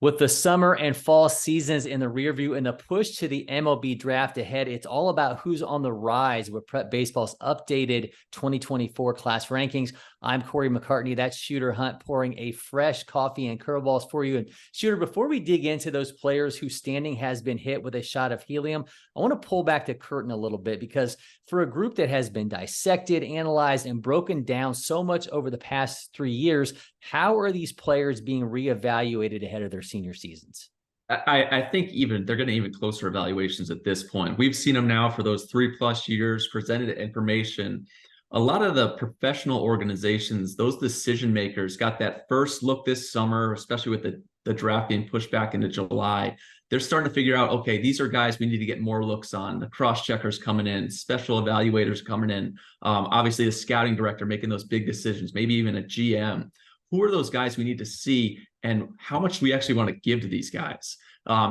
With the summer and fall seasons in the rear view and the push to the MLB draft ahead, it's all about who's on the rise with Prep Baseball's updated 2024 class rankings. I'm Cory McCartney. That's Shooter Hunt pouring a fresh coffee and curveballs for you. And Shooter, before we dig into those players whose standing has been hit with a shot of helium, I want to pull back the curtain a little bit because for a group that has been dissected, analyzed, and broken down so much over the past 3 years, how are these players being reevaluated ahead of their senior seasons? I think they're getting even closer evaluations at this point. We've seen them now for those 3+ years, presented information. A lot of the professional organizations, those decision makers got that first look this summer, especially with the draft being pushed back into July. They're starting to figure out, okay, these are guys we need to get more looks on. The cross-checkers coming in, special evaluators coming in, obviously the scouting director making those big decisions, maybe even a GM. Who are those guys we need to see and how much we actually want to give to these guys?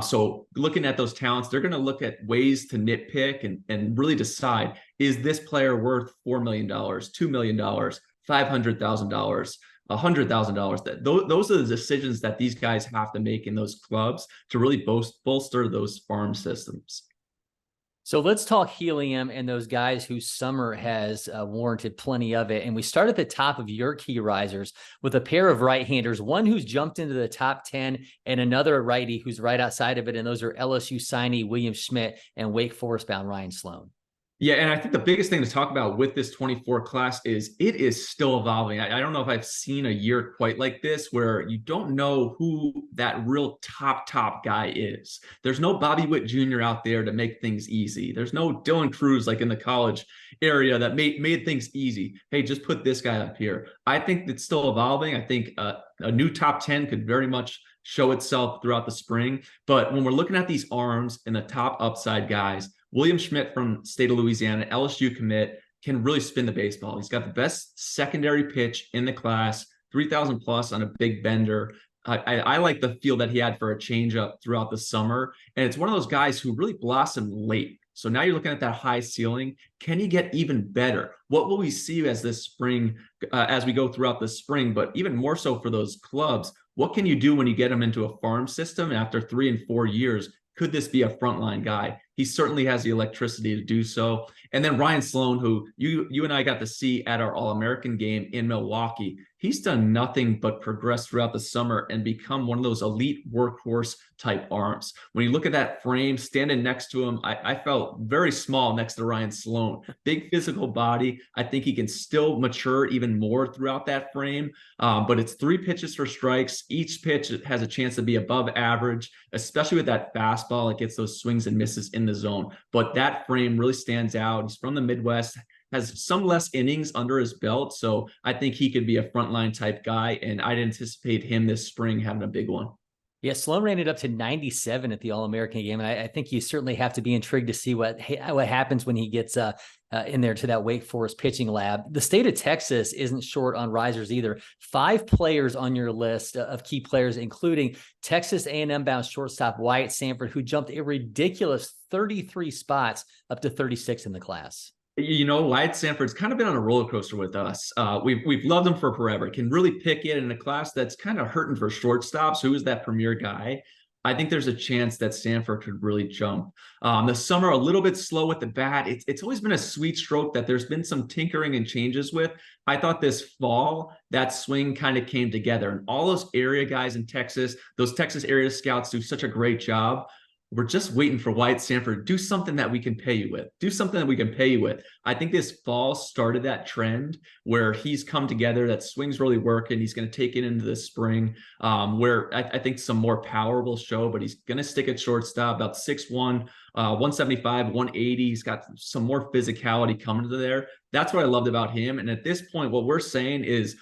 So looking at those talents, they're going to look at ways to nitpick and really decide, is this player worth $4 million, $2 million, $500,000, $100,000? Those are the decisions that these guys have to make in those clubs to really bolster those farm systems. So let's talk helium and those guys whose summer has warranted plenty of it. And we start at the top of your key risers with a pair of right-handers, one who's jumped into the top 10 and another righty who's right outside of it. And those are LSU signee William Schmidt and Wake Forest bound Ryan Sloan. Yeah, and I think the biggest thing to talk about with this 24 class is it is still evolving. I don't know if I've seen a year quite like this where you don't know who that real top guy is. There's no Bobby Witt Jr. out there to make things easy. There's no Dylan Cruz like in the college area that made things easy. Hey, just put this guy up here. I think it's still evolving. I think a new top 10 could very much show itself throughout the spring. But when we're looking at these arms and the top upside guys, William Schmidt from state of Louisiana, LSU commit, can really spin the baseball. He's got the best secondary pitch in the class, 3,000 plus on a big bender. I like the feel that he had for a changeup throughout the summer. And it's one of those guys who really blossomed late. So now you're looking at that high ceiling. Can he get even better? What will we see as this spring, as we go throughout the spring, but even more so for those clubs? What can you do when you get them into a farm system? And after 3 and 4 years, could this be a frontline guy? He certainly has the electricity to do so. And then Ryan Sloan, who you and I got to see at our All-American game in Milwaukee, he's done nothing but progress throughout the summer and become one of those elite workhorse type arms. When you look at that frame, standing next to him, I felt very small next to Ryan Sloan. Big physical body. I think he can still mature even more throughout that frame. But it's 3 pitches for strikes. Each pitch has a chance to be above average, especially with that fastball. It gets those swings and misses in the zone. But that frame really stands out. He's from the Midwest, has some less innings under his belt. So I think he could be a frontline type guy. And I'd anticipate him this spring having a big one. Yeah, Sloan ran it up to 97 at the All-American game. And I think you certainly have to be intrigued to see what happens when he gets in there to that Wake Forest pitching lab. The state of Texas isn't short on risers either. 5 players on your list of key players, including Texas A&M bound shortstop Wyatt Sanford, who jumped a ridiculous 33 spots up to 36 in the class. You know, Wyatt Sanford's kind of been on a roller coaster with us. We've loved him for forever. Can really pick it in a class that's kind of hurting for shortstops. Who is that premier guy? I think there's a chance that Sanford could really jump. The summer, a little bit slow with the bat. It's always been a sweet stroke that there's been some tinkering and changes with. I thought this fall, that swing kind of came together. And all those area guys in Texas, those Texas area scouts do such a great job. We're just waiting for Wyatt Sanford. Do something that we can pay you with. Do something that we can pay you with. I think this fall started that trend where he's come together. That swing's really working. He's going to take it into the spring where I think some more power will show, but he's going to stick at shortstop, about 6'1", 175, 180. He's got some more physicality coming to there. That's what I loved about him. And at this point, what we're saying is,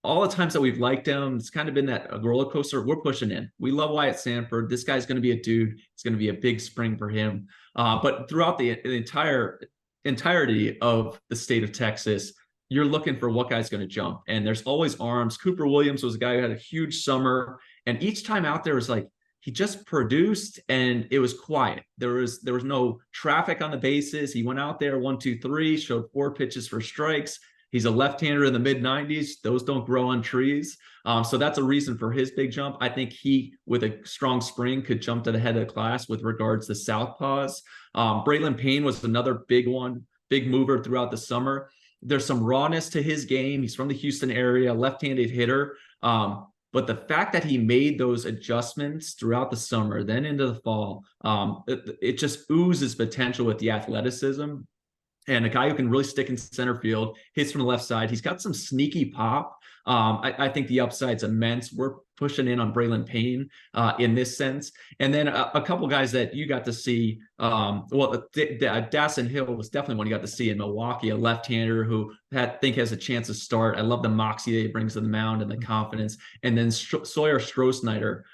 all the times that we've liked him, it's kind of been that roller coaster. We're pushing in. We love Wyatt Sanford. This guy's going to be a dude. It's going to be a big spring for him. But throughout the entirety of the state of Texas, you're looking for what guy's going to jump. And there's always arms. Cooper Williams was a guy who had a huge summer. And each time out there was like, he just produced and it was quiet. There was no traffic on the bases. He went out there 1, 2, 3, showed 4 pitches for strikes. He's a left-hander in the mid-90s. Those don't grow on trees. So that's a reason for his big jump. I think he, with a strong spring, could jump to the head of the class with regards to southpaws. Braylon Payne was another big one, big mover throughout the summer. There's some rawness to his game. He's from the Houston area, left-handed hitter. But the fact that he made those adjustments throughout the summer, then into the fall, it just oozes potential with the athleticism. And a guy who can really stick in center field, hits from the left side. He's got some sneaky pop. I think the upside's immense. We're pushing in on Braylon Payne in this sense. And then a couple guys that you got to see. Dasson Hill was definitely one you got to see in Milwaukee, a left-hander who I think has a chance to start. I love the moxie that he brings to the mound and the confidence. And then Sawyer Strohsnyder,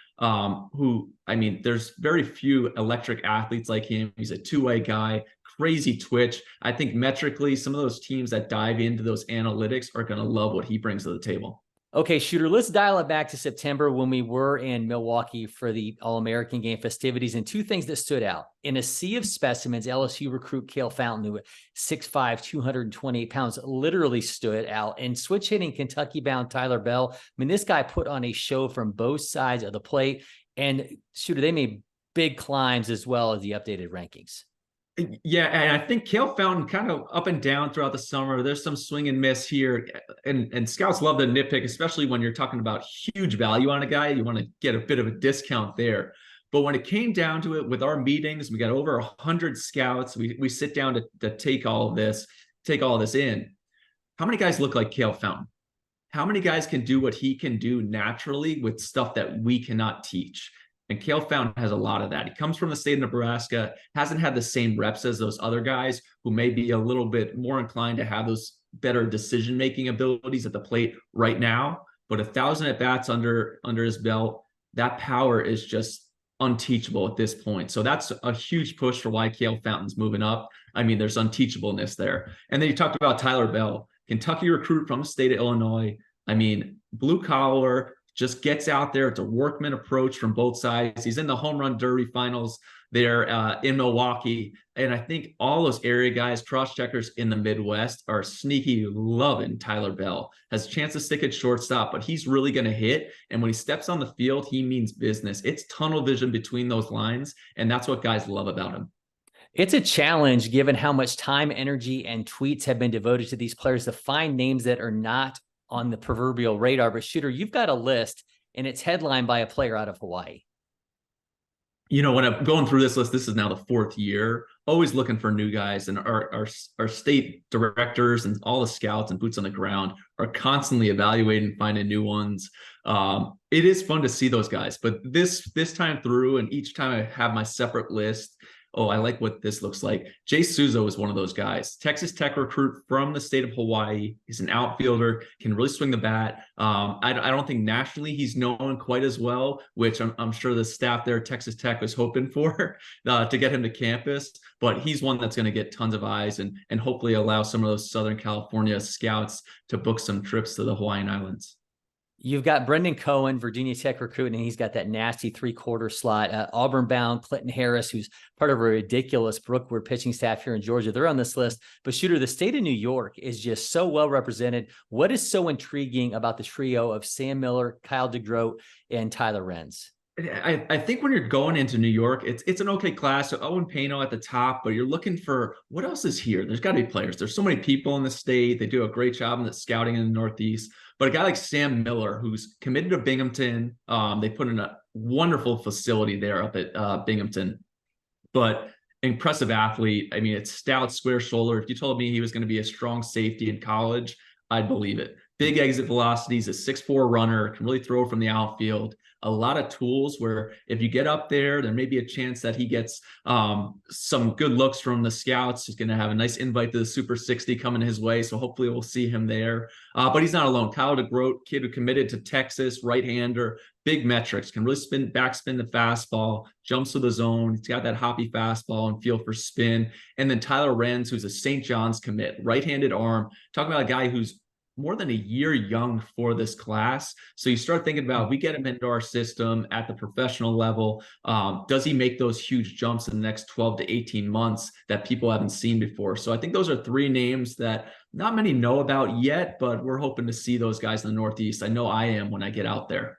who, I mean, there's very few electric athletes like him. He's a two-way guy. Crazy twitch. I think metrically, some of those teams that dive into those analytics are going to love what he brings to the table. Okay, Shooter, let's dial it back to September when we were in Milwaukee for the All-American Game festivities, and two things that stood out. In a sea of specimens, LSU recruit Cale Fountain, who at 6'5", 228 pounds, literally stood out. And switch-hitting Kentucky-bound Tyler Bell, I mean, this guy put on a show from both sides of the plate. And, Shooter, they made big climbs as well as the updated rankings. Yeah, and I think Cale Fountain kind of up and down throughout the summer. There's some swing and miss here, and scouts love to nitpick, especially when you're talking about huge value on a guy. You want to get a bit of a discount there. But when it came down to it, with our meetings, we got over 100 scouts. We sit down to take all of this in. How many guys look like Cale Fountain? How many guys can do what he can do naturally with stuff that we cannot teach? And Cale Fountain has a lot of that. He comes from the state of Nebraska, hasn't had the same reps as those other guys who may be a little bit more inclined to have those better decision-making abilities at the plate right now. But 1,000 at-bats under his belt, that power is just unteachable at this point. So that's a huge push for why Cale Fountain's moving up. I mean, there's unteachableness there. And then you talked about Tyler Bell, Kentucky recruit from the state of Illinois. I mean, blue collar, just gets out there. It's a workman approach from both sides. He's in the home run derby finals there in Milwaukee. And I think all those area guys, cross checkers in the Midwest, are sneaky loving Tyler Bell. Has a chance to stick at shortstop, but he's really going to hit. And when he steps on the field, he means business. It's tunnel vision between those lines. And that's what guys love about him. It's a challenge given how much time, energy, and tweets have been devoted to these players to find names that are not on the proverbial radar. But Shooter, you've got a list, and it's headlined by a player out of Hawaii. You know, when I'm going through this list, this is now the 4th year, always looking for new guys. And our state directors and all the scouts and boots on the ground are constantly evaluating, finding new ones. It is fun to see those guys. But this time through, and each time I have my separate list, oh, I like what this looks like. Jay Souza is one of those guys. Texas Tech recruit from the state of Hawaii. He's an outfielder, can really swing the bat. I don't think nationally he's known quite as well, which I'm sure the staff there at Texas Tech was hoping for to get him to campus. But he's one that's going to get tons of eyes and hopefully allow some of those Southern California scouts to book some trips to the Hawaiian Islands. You've got Brendan Cohen, Virginia Tech recruit, and he's got that nasty 3/4 slot. Auburn-bound Clinton Harris, who's part of a ridiculous Brookwood pitching staff here in Georgia. They're on this list. But Shooter, the state of New York is just so well represented. What is so intriguing about the trio of Sam Miller, Kyle DeGroat, and Tyler Renz? I think when you're going into New York, it's an okay class. So Owen Pano at the top, but you're looking for what else is here. There's got to be players. There's so many people in the state. They do a great job in the scouting in the Northeast. But a guy like Sam Miller, who's committed to Binghamton, they put in a wonderful facility there up at Binghamton. But impressive athlete. I mean, it's stout, square shoulder. If you told me he was going to be a strong safety in college, I'd believe it. Big exit velocities, a 6'4" runner, can really throw from the outfield. A lot of tools where if you get up there may be a chance that he gets some good looks from the scouts. He's going to have a nice invite to the Super 60 coming his way. So hopefully we'll see him there. But he's not alone. Kyle DeGroat, kid who committed to Texas, right-hander, big metrics, can really backspin the fastball, jumps to the zone. He's got that hoppy fastball and feel for spin. And then Tyler Renz, who's a St. John's commit, right-handed arm. Talking about a guy who's more than a year young for this class. So you start thinking about, we get him into our system at the professional level. Does he make those huge jumps in the next 12 to 18 months that people haven't seen before? So I think those are three names that not many know about yet, but we're hoping to see those guys in the Northeast. I know I am when I get out there.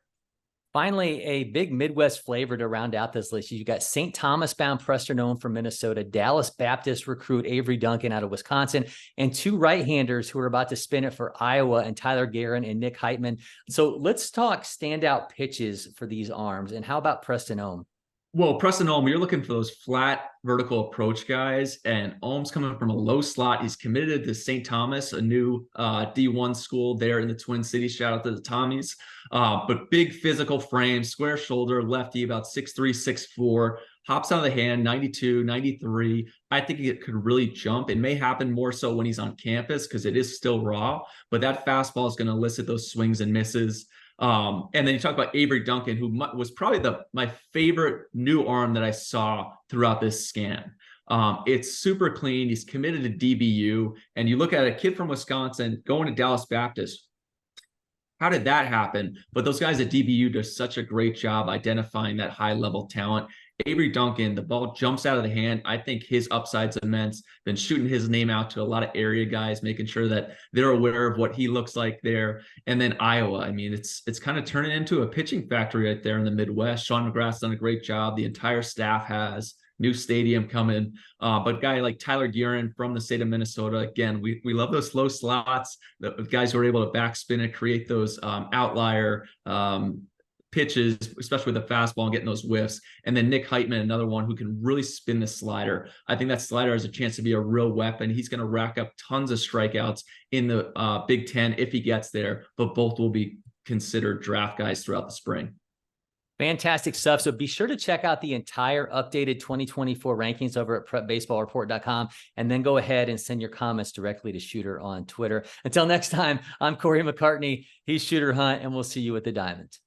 Finally, a big Midwest flavor to round out this list. You've got St. Thomas bound Preston Ohm from Minnesota, Dallas Baptist recruit Avery Duncan out of Wisconsin, and two right-handers who are about to spin it for Iowa, and Tyler Guerin and Nick Heitman. So let's talk standout pitches for these arms. And how about Preston Ohm? Well, Preston Ohm, you're looking for those flat vertical approach guys, and Ohm's coming from a low slot. He's committed to St. Thomas, a new D1 school there in the Twin Cities. Shout out to the Tommies. But big physical frame, square shoulder, lefty, about 6'3", 6'4", hops out of the hand, 92, 93. I think it could really jump. It may happen more so when he's on campus because it is still raw, but that fastball is going to elicit those swings and misses. And then you talk about Avery Duncan, who was probably my favorite new arm that I saw throughout this scan. It's super clean. He's committed to DBU. And you look at a kid from Wisconsin going to Dallas Baptist. How did that happen? But those guys at DBU do such a great job identifying that high-level talent. Avery Duncan, the ball jumps out of the hand. I think his upside's immense. Been shooting his name out to a lot of area guys, making sure that they're aware of what he looks like there. And then Iowa, I mean, it's kind of turning into a pitching factory right there in the Midwest. Sean McGrath's done a great job. The entire staff has. New stadium coming. But a guy like Tyler Guerin from the state of Minnesota, again, we love those slow slots, the guys who are able to backspin and create those outlier pitches, especially with the fastball and getting those whiffs. And then Nick Heitman, another one who can really spin the slider. I think that slider has a chance to be a real weapon. He's going to rack up tons of strikeouts in the Big Ten if he gets there, but both will be considered draft guys throughout the spring. Fantastic stuff. So be sure to check out the entire updated 2024 rankings over at prepbaseballreport.com, and then go ahead and send your comments directly to Shooter on Twitter. Until next time, I'm Cory McCartney. He's Shooter Hunt, and we'll see you at the Diamond.